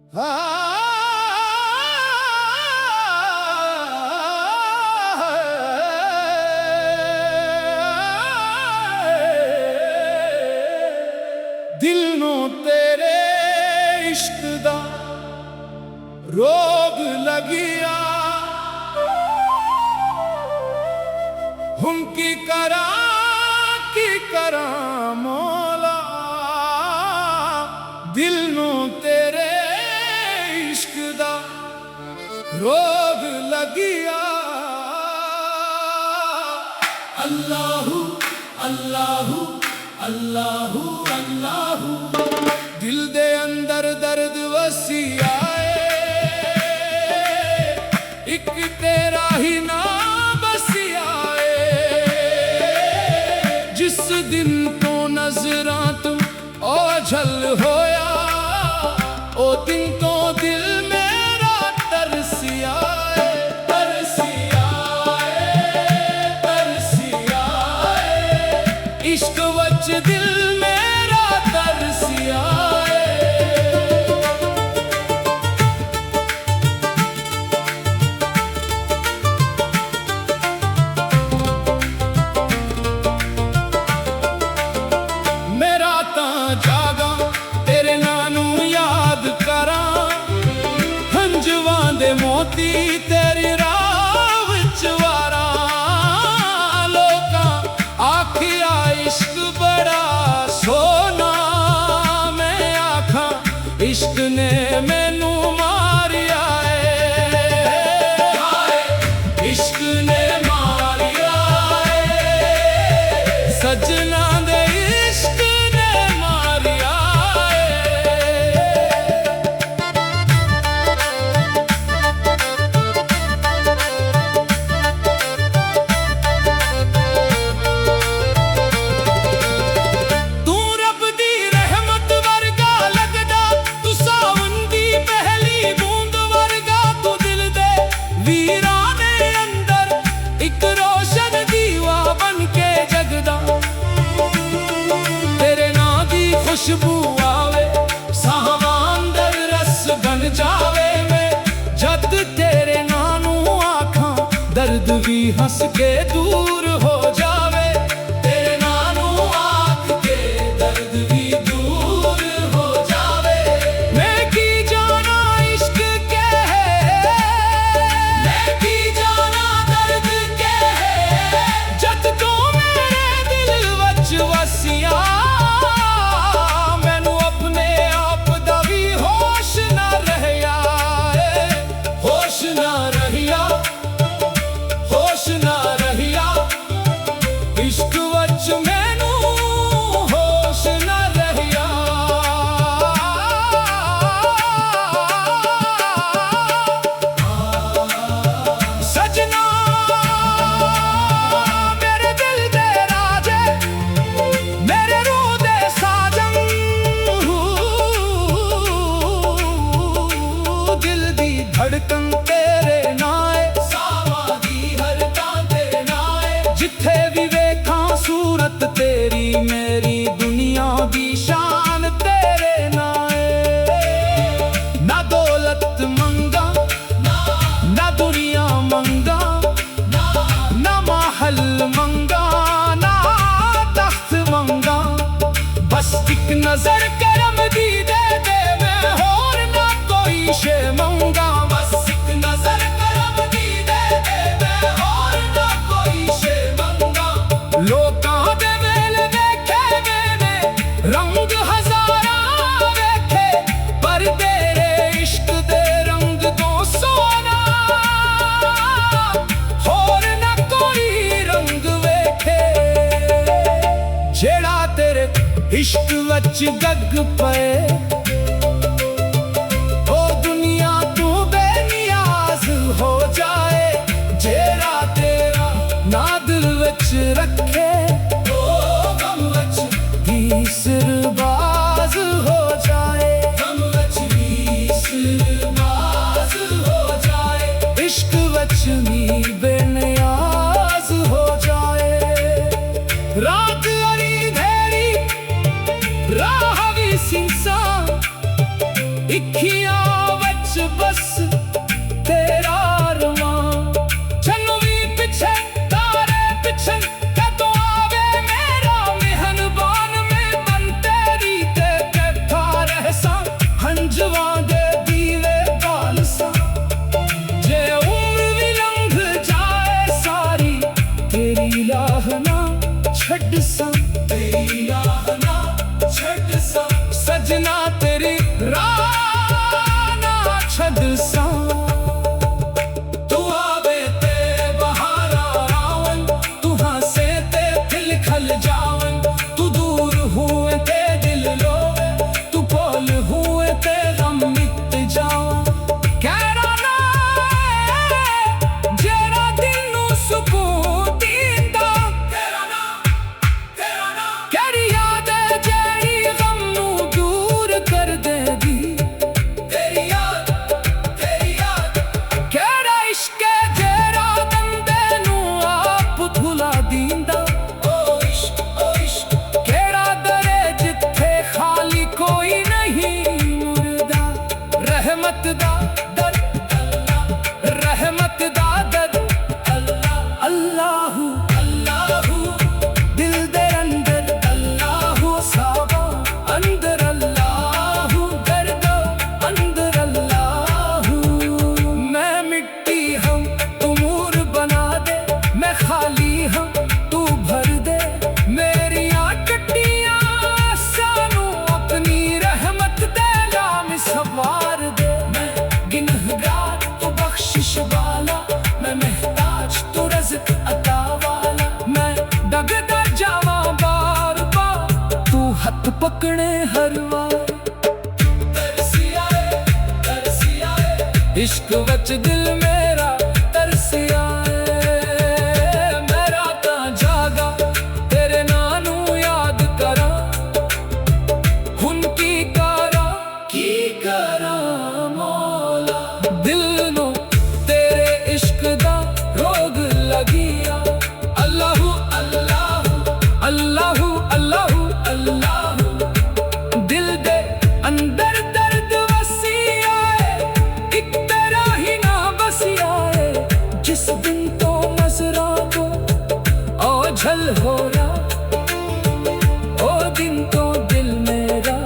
दिल नू तेरे इश्क दा रोग लगिया, हुन की करा मौला। दिल नू तेरे इश्क दा रोग लगिया। अल्लाहू अल्लाहू अल्लाहू अल्लाहू, दिल दे अंदर दर्द वसी आए, एक तेरा ही नाम बसी आए। जिस दिन तो नजरां तू ओझल होया, ओ दिन तो दिल मेरा तरसी आए, तरसी आए, तरसी आए। इश्क वच दिल मेरा तरसी आए। मेरा तां जागा तेरे नानू याद करा, हंजवां दे मोती तेरी राह विच वारा। लोकां आखिया इश्क बड़ा सोना, मैं आखां इश्क ने मैनू मारिया है, इश्क ने मारिया है। सजना दे इश्क ने मारिया है। तू रब दी रहमत वर्गा लगदा, तू सावन दी पहली बूंद वर्गा। तू दिल दे वीराने अंदर एक रोशन दीवा बन के जगदा। तेरे नां दी खुशबू आवे, साहवान दर रस बन जावे। मैं जद तेरे नां नू आखां, दर्द भी हंस के दूर हो जावे। तेरे नां नू आख के दर्द भी दूर हो जावे। मैं की जाना इश्क के है, मैं की जाना दर्द के है। जद तो मेरे दिल वच वसिया, मैनू अपने आप दा भी होश ना रहिया, होश ना रहिया, होश ना रहिया। इश्क वच मैनू होश ना रहिया। सजना मेरे दिल दे राजे, मेरे रूह दे साजन। दिल दी धड़कन तेरे नाए, सावां दी हरकतां तेरे नाए। जिथे भी वेखां सूरत तेरी, मेरी दुनिया दी शान तेरे नाए। ना दौलत मंगा, ना दुनिया मंगा, ना महल मंगा, ना तख्त मंगा। बस एक नजर करम दी दे दे, मैं होर ना कोई शे मंगा। बस एक नजर करम दी दे दे, मैं होर ना कोई शे मंगा। लोकां दे वेल वेखे मैंने रंग हजारां वेखे, पर तेरे इश्क दे रंग तो सोना। होर ना कोई रंग वेखे, जेड़ा तेरे इश्क वच गग पए। ओ दुनिया तू बेनियाज हो जाए, जेड़ा तेरा ना दिल वच रखे। ओ गम वच भी सिरबाज हो जाए, गम वच भी सिरबाज हो जाए। इश्क वच भी बेनियाज हो जाए। रात अरी धेरी राह भी सिंसा, इखियां विच बस तेरा अरमान। चन्नवी पिछे तारे पिछे कदों आवे मेरा मेहनबान में बन तेरी ते बैठा रहसा हंजवा दे दीवे बाल सा। जे उम्र भी लंघ जाए सारी तेरी राह ना छड़ सा, तेरी राह ना छड़ सा। सजना तेरी राह ना छड़ सा। तू आवे ते बहारा रावन, तू हंसे ते दिल खल जावन। तू दूर हुए ते दिल लोवे, तू बोल हुए ते गम मिट जावन। कहरा ना जेरा दिल नू सुकून दींदा, कहरा ना कहरी याद है जेड़ी गम नू दूर कर देदी। तेरी याद कहरा इश्क है जेरा बंदे नू आप भुला दींदा। ओ इश्क कहरा दरे जिथे खाली कोई नहीं मुर्दा। रहमत दा दर अल्लाह, रहमत दा दर अल्लाह। अल्लाहू अल्लाहू दिल दे अंदर अल्लाहू साबा अंदर अल्लाहू दर्दो अंदर अल्लाहू। मैं मिट्टी हूँ तू नूर बना दे, मैं खाली हूँ तू भर दे। मेरियां टट्टियां सानू अपनी रहमत दे नाम सवार दे। मैं गिनहगार तू बख्शिश वाला, मैं महताज तू रज़्क़ अता वाला। मैं डगदा जावा बार बार, तू हथ पकड़े हर बार। तरसी आए इश्क विच दिल मेरा तरसी आए। मैं रातां जागा तेरे नां नू याद करा। हुन की करा मौला। दिल नू तेरे इश्क दा रोग लगिया। अल्लाहू अल्लाहू अल्लाहू अल्लाहू अल्लाहू। दिल दे अंदर दर्द वसी आए, एक तेरा ही ना बसी आए। जिस दिन तो नजरा को ओझल हो रहा, ओ दिन तो दिल मेरा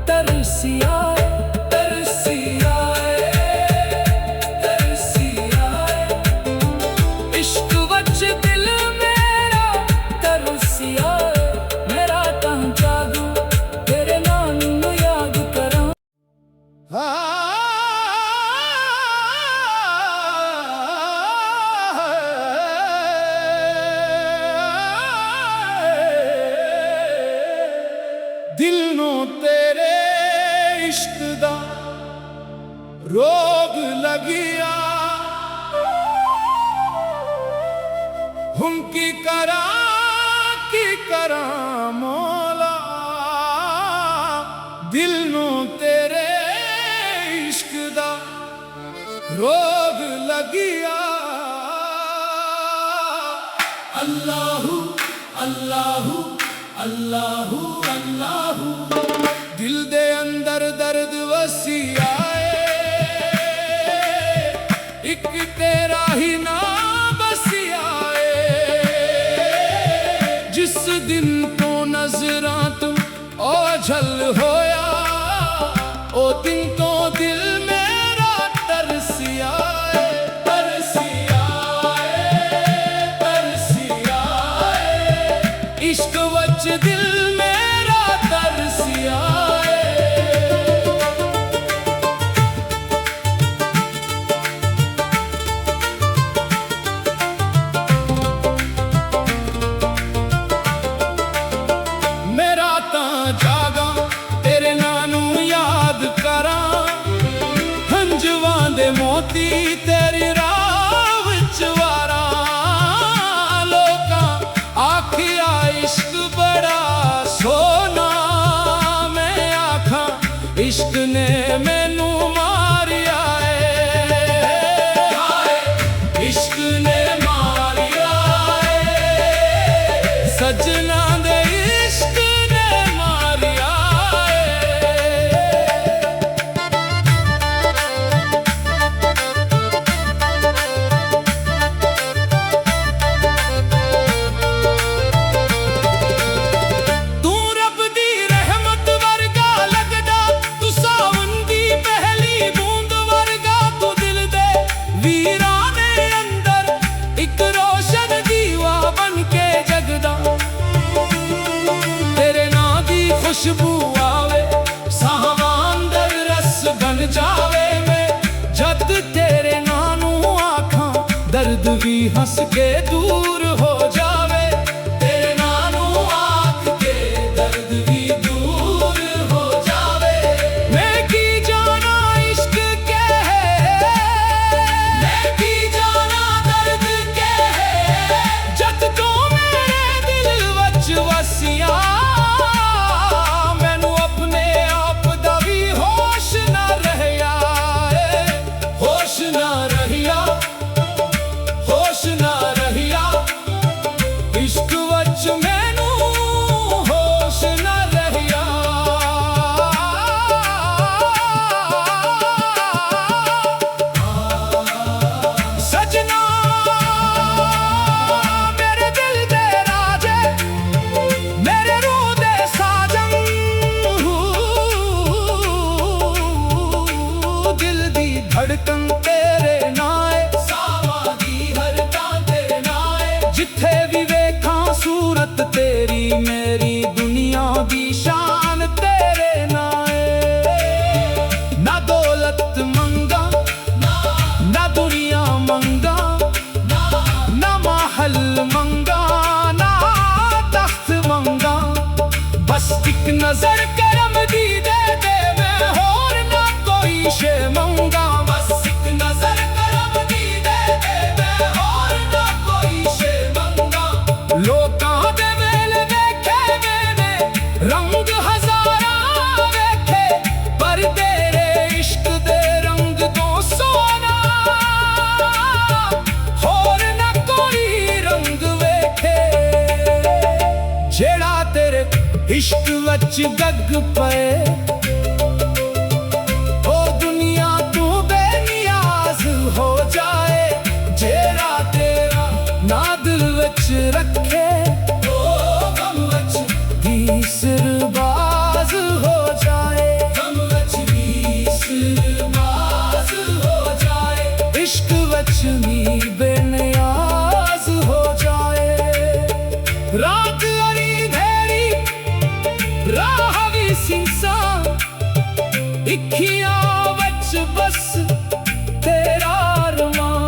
तरसी आए, तरसी आए, तरसी आए। इश्क वच दिल मेरा तरसी आए। मेरा तां जादू तेरे नाम नू याद करा। दिल नू तेरे इश्क दा रोग लगिया। हुन की करा मौला। दिल नू तेरे इश्क दा रोग लगिया। अल्लाहू अल्लाहू अल्लाहू अल्लाहू। दिल दे अंदर दर्द वसी आए, एक तेरा ही ना बसी आए। जिस दिन तो नजरा तू ओझल होया, ओ दिन तो दिल मेरा तरसी आए, तरसी आए, तरसी आए। इश्क वच दिल मेरा तरसी आए। मेरा तां जागा तेरे नां नू याद करा। हंजवां दे मोती तेरी राह विच वारा। लोकां आखिया इश्क बड़ा सोना, मैं आखां इश्क ने मैनू मारिया है। इश्क ने मारिया है, सजना दे इश्क ने मारिया है। जावे मैं जद तेरे नानू आखां दर्द भी हंस के दूर हो जावे तेरे नानू आख के दर्द भी दूर हो जावे मैं की जाना इश्क के है मैं की जाना दर्द के है जद तो मेरे दिल वच वसिया मैनू अपने आप दा भी होश ना रहिया होश ना रहिया होश ना रहिया इश्क वच मैनू होश ना रहिया सजना मेरे दिल दे राजे मेरे रूह दे साजन दिल दी धड़कन तेरे नाए सावां दी हरकतां तेरे नाए जिथे भी वेखां सूरत तेरी मेरी दुनिया दी शान तेरे नाए ना दौलत मंगा ना दुनिया मंगा ना महल मंगा ना तख्त मंगा बस एक नजर करम दी दे मैं होर ना कोई शे मंगा बस एक नजर करम दी दे मैं होर ना कोई शे मंगा लोकां दे वेल वेखे मैंने रंग हजारां वेखे पर तेरे इश्क दे रंग तो सोना होर ना कोई रंग वेखे जेड़ा तेरे इश्क वच गग पए ओ दुनिया तू बेनियाज हो जाए जेड़ा तेरा ना दिल वच रखे ओ गम वच तीसरबाज हो जाए गम वच तीसरबाज हो जाए इश्क वच नी बेनियाज हो जाए रात अरी धेरी राह भी सिंसा इखियां वच बस तेरा रमां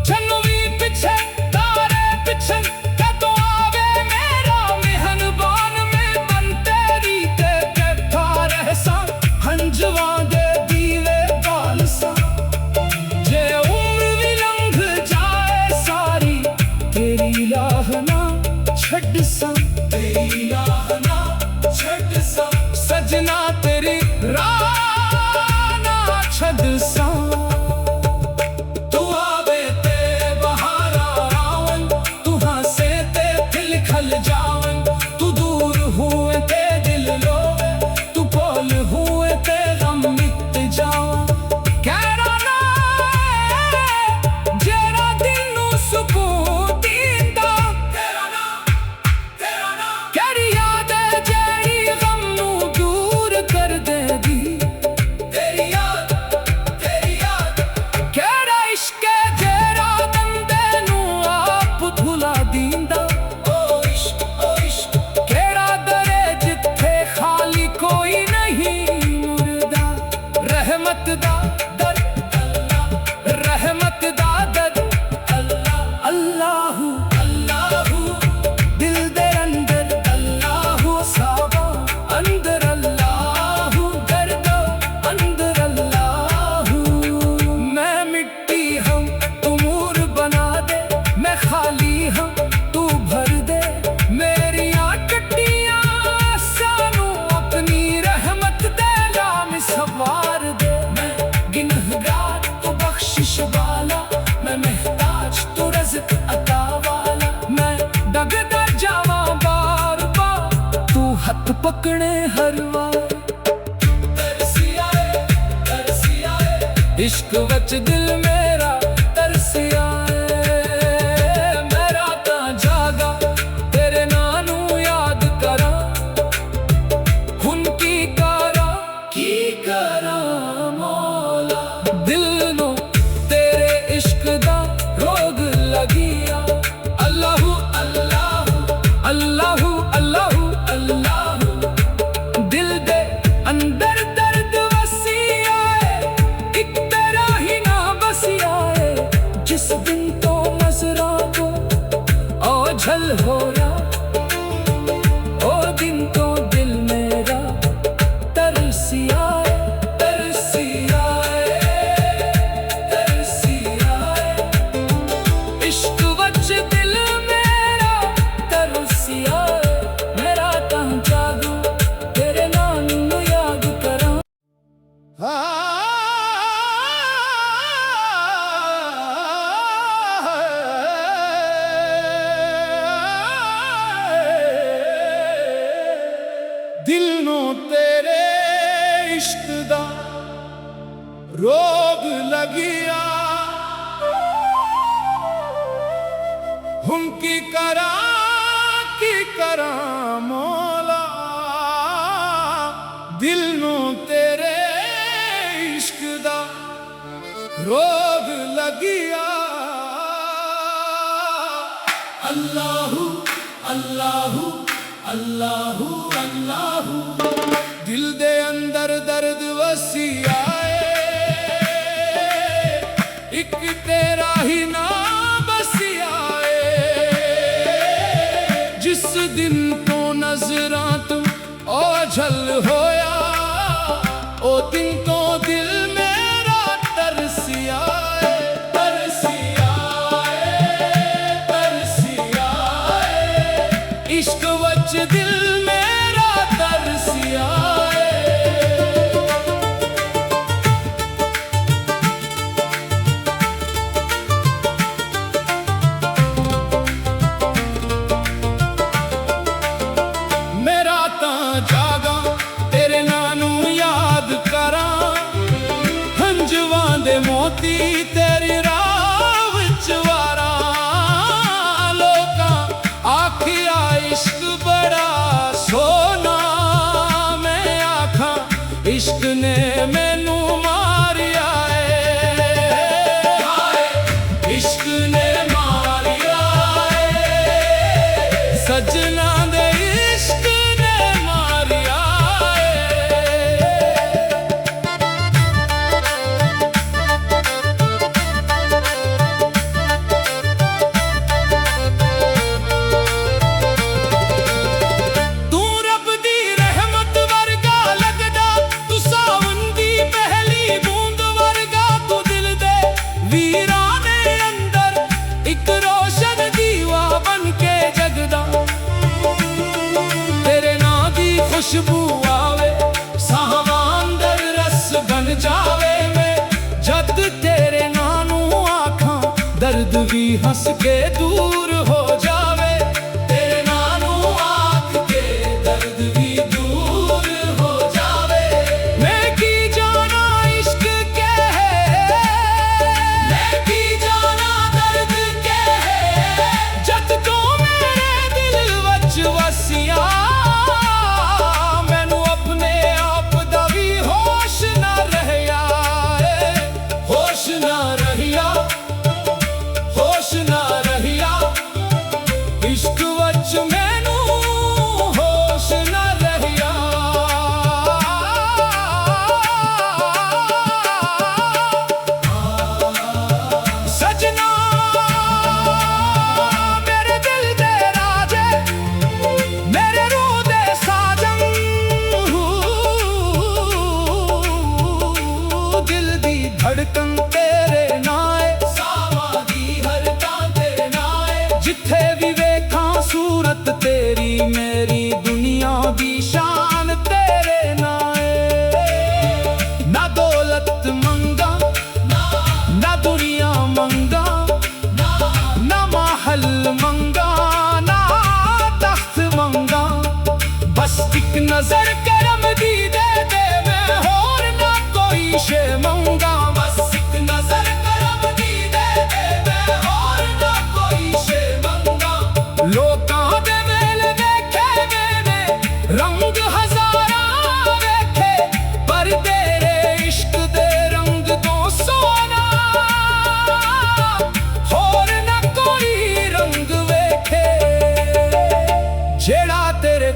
चन्नू भी पिछे तारे पिछन कदों आवे मेरा मेहनबान में मन तेरी ते कैठा रहसा हंजवां दे दीवे बाल सा जे उम्र भी लंघ जाए सारी तेरी राह ना छड़ सा तेरी राह ना छड़ सा सजना तेरी राह ना छड़ सा तू आवे ते बहारा रावन तू हंसे ते दिल खल जावन तू दूर हुए ते दिल लोवे तू बोल हुए ते गम मिट जावा कहरा ना जेरा दिल नू सुकून दींदा तेरा ना कहरी याद है जेड़ी गम नू दूर कर देगी तेरी याद कहरा इश्क है जेरा बंदे नू आप भुला दींदा ओ इश्क केड़ा दरे जिथे खाली कोई नहीं मुर्दा रहमत दा दर अल्लाह रहमत दा दर अल्लाह अल्लाहू अल्लाहू दिल दे अंदर अल्लाहू सावा अंदर अल्लाहू दर्दो अंदर अल्लाहू मैं मिट्टी हम तू नूर बना दे मैं खाली हम तू भर दे मेरी कट्टियां सानू अपनी रहमत दे नाम सवार दे मैं गिनहगार तू बख्शिश वाला मैं महताज तू रज़्क़ अता वाला मैं डगदा जावा बार बार तू हथ पकड़े हर बार तरसी आए इश्क वच दिल मेरा तरसी आए मैं रातां जागा तेरे नानू याद करा हुन की करा मौला दिल नो तेरे इश्क दा रोग लगिया अल्लाहू अल्लाहू अल्लाहू अल्लाहू अल्लाहू दिल दे अंदर दर्द वसी आए होया ओ दिन तो दिल मेरा तरसी आए, तरसी आए, तरसी आए। इश्क वच दिल मेरा तरसी आए, मेरा तां जादू तेरे नाम नू याद करा। दिल नू तेरे इश्क दा रोग लगिया, हुन की करा मौला। दिल नू तेरे इश्क दा रोग लगिया। अल्लाहू अल्लाहू अल्लाहू अल्लाहू, दिल दे अंदर दर्द वसी आए, एक तेरा ही नाम बसी आए। जिस दिन तो नजरां तू ओझल होया, ओ दिन तो दिल मेरा तरसी आए, तरसी आए, तरसी आए। इश्क वच दिल मेरा तरसी आए। मेरा तां जागा तेरे नानू याद करा, हंजवां दे मोती तेरी राह विच वारा। लोकां आखिया इश्क बड़ा सोना, मैं आखां इश्क ने मैनू मारिया है, इश्क ने मारिया है। सजना दे इश्क ने मारिया है। तू रब दी रहमत वर्गा लगदा, तू सावन दी पहली बूंद वर्गा। तू दिल दे वीरां दे अंदर इक रोशन दीवा बन के जगदा। तेरे नां दी खुशबू आवे, साहां अंदर रस बन जावे। मैं जद तेरे नां नू आखां, दर्द भी हंस के दूर हो जावे। तेरे नां नू आख के दर्द भी दूर हो जावे। मैं की जाना इश्क के है, मैं की जाना दर्द के है। जद तो मेरे दिल वच वसिया, मैनू अपने आप दा भी होश ना रहिया, होश ना रहिया, होश ना रहिया। इश्क वच मैनू होश ना रहिया। सजना मेरे दिल दे राजे, मेरे रूह दे साजन। दिल दी धड़कन तेरे नाए, सावां दी हरकतां तेरे नाए। जिथे भी वेखां सूरत तेरी, मेरी दुनिया दी शान तेरे नाए। ना दौलत मंगा, ना दुनिया मंगा, ना महल मंगा, ना तख्त मंगा। बस एक नजर करम दी दे दे, मैं होर ना कोई शे मंगा। बस एक नजर करम दी दे दे, मैं होर ना कोई शे मंगा। लोकां दे वेल वेखे मैंने रंग हजारां वेखे, पर तेरे इश्क दे रंग तो सोना होर ना कोई रंग वेखे। जेड़ा तेरे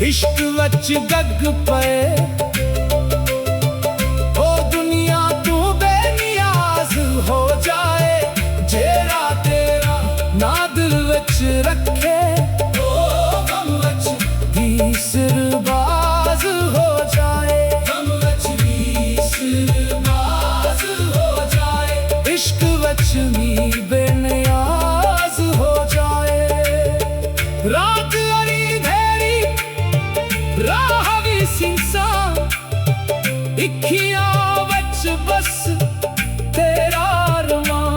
इश्क वच गग पे, ओ दुनिया तू बेनियाज हो जाए। जेड़ा तेरा ना दिल वच रखे, इक्खियां विच बस तेरा अरमां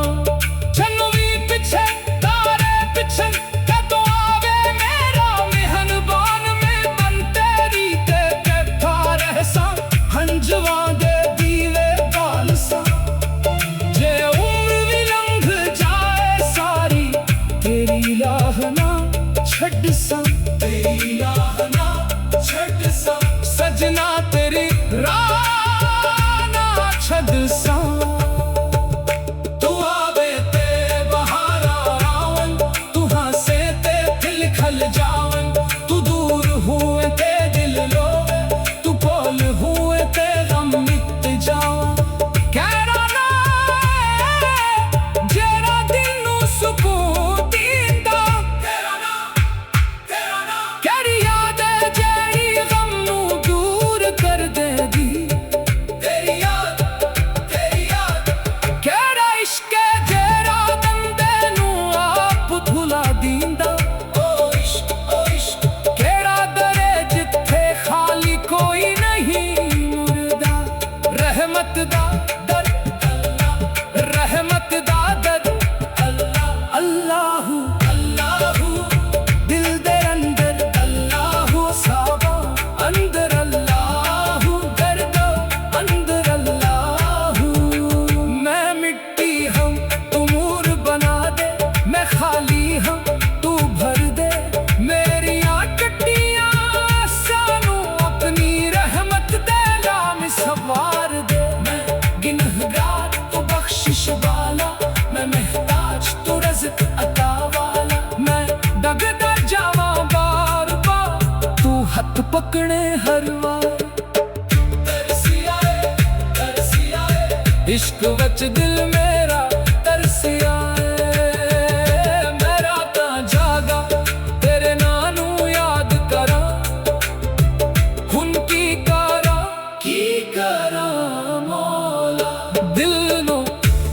चन्नू भी पिछे तारे पिछे कदों आवे मेरा मेहनबान में बन तेरी ते बैठा रहसा हंजवा दे दीवे बाल सा जे उम्र भी लंघ जाए सारी तेरी राह ना छड़ सा तेरी राह ना छड़ सा सजना तेरी राह ना छड़ सा तू आवे ते बहारा आवन तू हंसे ते दिल खल जावन तू दूर हुए ते दिल लोवे तू बोल हुए ते गम मिट जावन कहरा ना जेरा दिल नू सुकून दींदा कहरा ना कहरी याद है जेड़ी गम नू दूर कर देगी तेरी याद कहरा इश्क है जेरा बंदे नू आप भुला दींदा ओ इश्क कहरा दरे जिथे खाली कोई नहीं मुर्दा रहमत दा दर अल्लाह रहमत दा दर अल्लाह अल्लाहू अल्लाहू दिल दे अंदर अल्लाहू सावा अंदर अल्लाहू दर्द अंदर अल्लाहू मैं मिट्टी हूँ तू नूर बना दे मैं खाली हूँ तू भर दे मेरी कटियां सानू अपनी रहमत दे लाम सवार दे मैं गिनहगार तू बख्शिश वाला मैं महताज तू रज़्क़ अता वाला मैं डगदा जावा बार बार तू हथ पकड़े हर बार तरसी आए इश्क वच दिल मेरा तरसी आए मैं रातां जागा तेरे नानू याद करा हुन की करा मौला दिल नो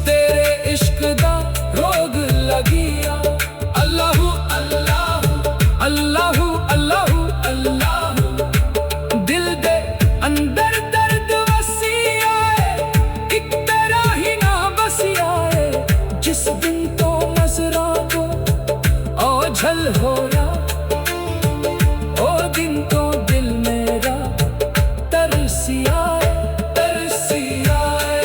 तेरे इश्क दा रोग लगिया अल्लाहू अल्लाहू अल्लाहू अल्लाहू अल्लाहू दिल दे अंदर दर्द वसी आए एक तेरा ही ना बसी आए जिस दिन तो नजरा को ओझल होया ओ दिन तो दिल मेरा तरसी आए तरसी आए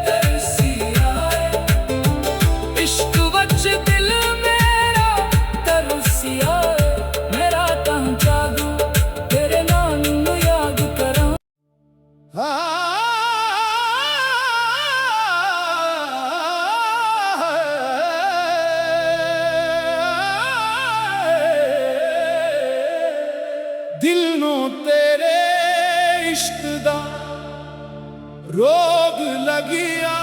तरसी आए इश्क वच दिल मेरा तरसी आए मेरा तां जागू तेरे नानू याद करा दिल नो तेरे इश्क दा रोग लगिया